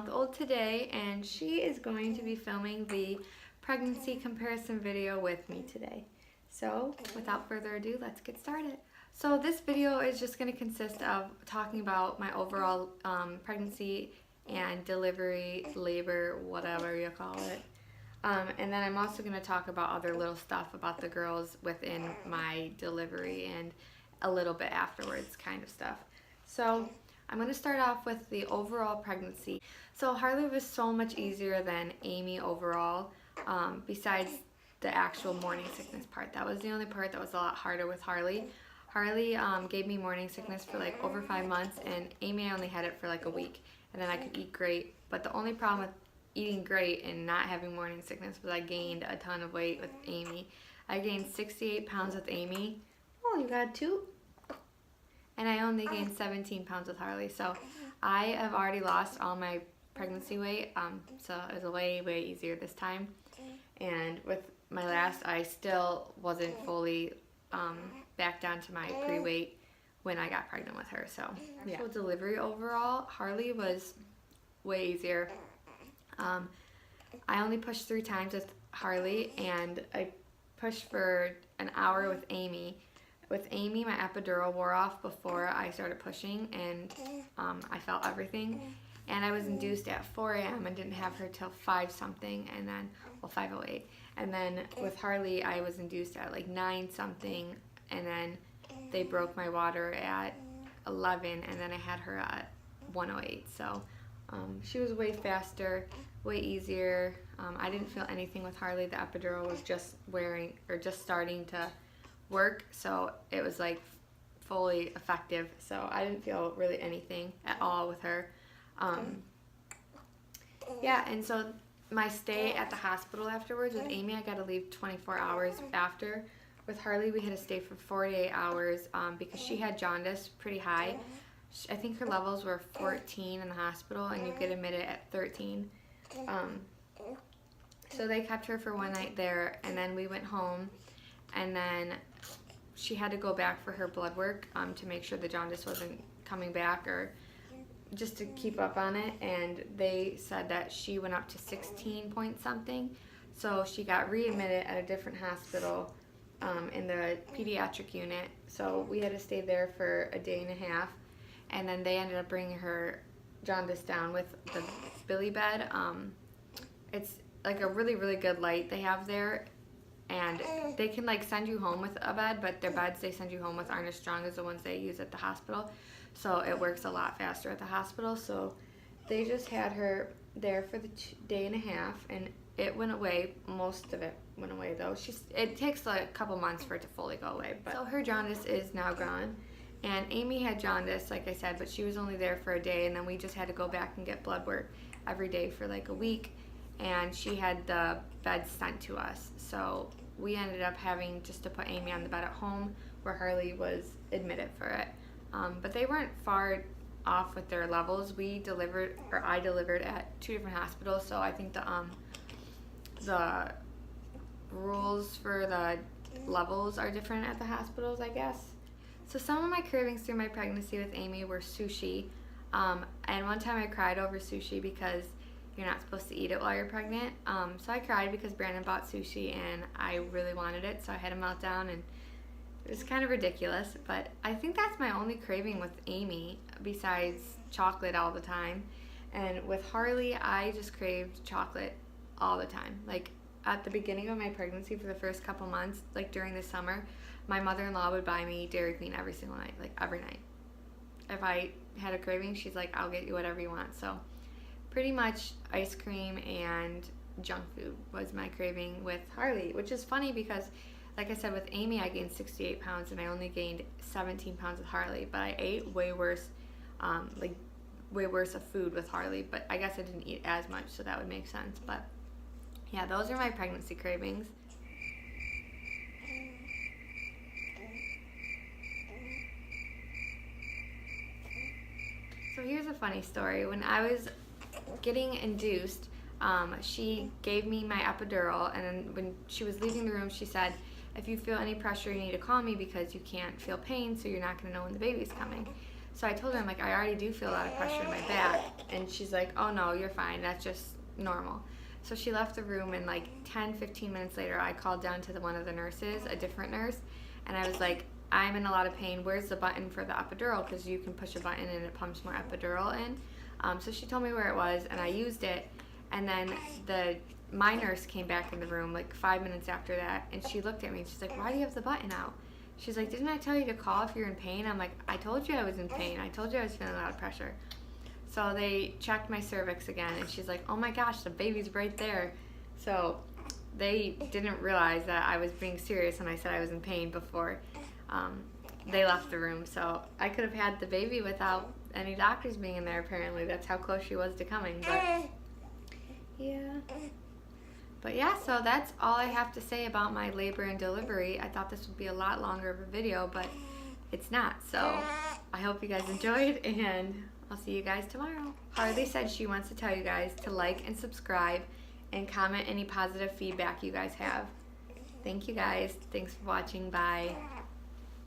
month old today, and she is going to be filming the pregnancy comparison video with me today. So without further ado, let's get started. So this video is just going to consist of talking about my overall pregnancy and delivery, labor, whatever you call it. And then I'm also going to talk about other little stuff about the girls within my delivery and a little bit afterwards kind of stuff. So I'm going to start off with the overall pregnancy. So Harley was so much easier than Amy overall, besides the actual morning sickness part. That was the only part that was a lot harder with Harley. Harley gave me morning sickness for like over 5 months, and Amy only had it for like a week, and then I could eat great. But the only problem with eating great and not having morning sickness was I gained a ton of weight with Amy. I gained 68 pounds with Amy. Oh, you got two? And I only gained 17 pounds with Harley. So I have already lost all my pregnancy weight, so it was way easier this time. And with my last, I still wasn't fully back down to my pre-weight when I got pregnant with her. So yeah. Actual delivery overall, Harley was way easier. I only pushed 3 times with Harley, and I pushed for an hour with Amy. With Amy, my epidural wore off before I started pushing, and I felt everything. And I was induced at 4 a.m. and didn't have her till 5 something, and then, well, 5:08. And then with Harley, I was induced at like 9 something, and then they broke my water at 11, and then I had her at 1:08. So she was way faster, way easier. I didn't feel anything with Harley. The epidural was just starting to work, so it was like fully effective. So I didn't feel really anything at all with her. Yeah, and so my stay at the hospital afterwards with Amy, I got to leave 24 hours after. With Harley, we had to stay for 48 hours because she had jaundice pretty high. I think her levels were 14 in the hospital, and you get admitted at 13. So they kept her for 1 night there, and then we went home, and then she had to go back for her blood work to make sure the jaundice wasn't coming back, or just to keep up on it. And they said that she went up to 16 point something, so she got readmitted at a different hospital in the pediatric unit. So we had to stay there for a day and a half, and then they ended up bringing her jaundice down with the Billy bed. It's like a really good light they have there, and they can like send you home with a bed, but their beds they send you home with aren't as strong as the ones they use at the hospital, so it works a lot faster at the hospital. So they just had her there for the day and a half, and it went away. Most of it went away though. It takes like a couple months for it to fully go away, but so her jaundice is now gone. And Amy had jaundice, like I said, but she was only there for a day, and then we just had to go back and get blood work every day for like a week, and she had the bed sent to us. So we ended up having just to put Amy on the bed at home where Harley was admitted for it. But they weren't far off with their levels. I delivered at 2 different hospitals, so I think the rules for the levels are different at the hospitals, I guess. So some of my cravings through my pregnancy with Amy were sushi. And one time I cried over sushi because you're not supposed to eat it while you're pregnant. So I cried because Brandon bought sushi and I really wanted it, so I had a meltdown, and it was kind of ridiculous. But I think that's my only craving with Amy besides chocolate all the time. And with Harley, I just craved chocolate all the time. Like at the beginning of my pregnancy, for the first couple months, like during the summer, my mother-in-law would buy me Dairy Queen every single night, like every night. If I had a craving, she's like, I'll get you whatever you want. So pretty much ice cream and junk food was my craving with Harley, which is funny because, like I said, with Amy, I gained 68 pounds and I only gained 17 pounds with Harley, but I ate way worse of food with Harley, but I guess I didn't eat as much, so that would make sense. But yeah, those are my pregnancy cravings. So here's a funny story. When I was getting induced, she gave me my epidural, and then when she was leaving the room, she said, if you feel any pressure, you need to call me because you can't feel pain, so you're not going to know when the baby's coming. So I told her, I'm like, I already do feel a lot of pressure in my back. And she's like, oh no, you're fine. That's just normal. So she left the room, and like 10, 15 minutes later, I called down to one of the nurses, a different nurse, and I was like, I'm in a lot of pain. Where's the button for the epidural? Because you can push a button and it pumps more epidural in. So she told me where it was, and I used it. And then my nurse came back in the room like 5 minutes after that, and she looked at me and she's like, why do you have the button out? She's like, didn't I tell you to call if you're in pain? I'm like, I told you I was in pain. I told you I was feeling a lot of pressure. So they checked my cervix again, and she's like, oh my gosh, the baby's right there. So they didn't realize that I was being serious when I said I was in pain before they left the room. So I could have had the baby without any doctors being in there, apparently. That's how close she was to coming. But yeah, so that's all I have to say about my labor and delivery. I thought this would be a lot longer of a video, but it's not. So I hope you guys enjoyed, and I'll see you guys tomorrow. Harley said she wants to tell you guys to like and subscribe and comment any positive feedback you guys have. Thank you guys. Thanks for watching. Bye.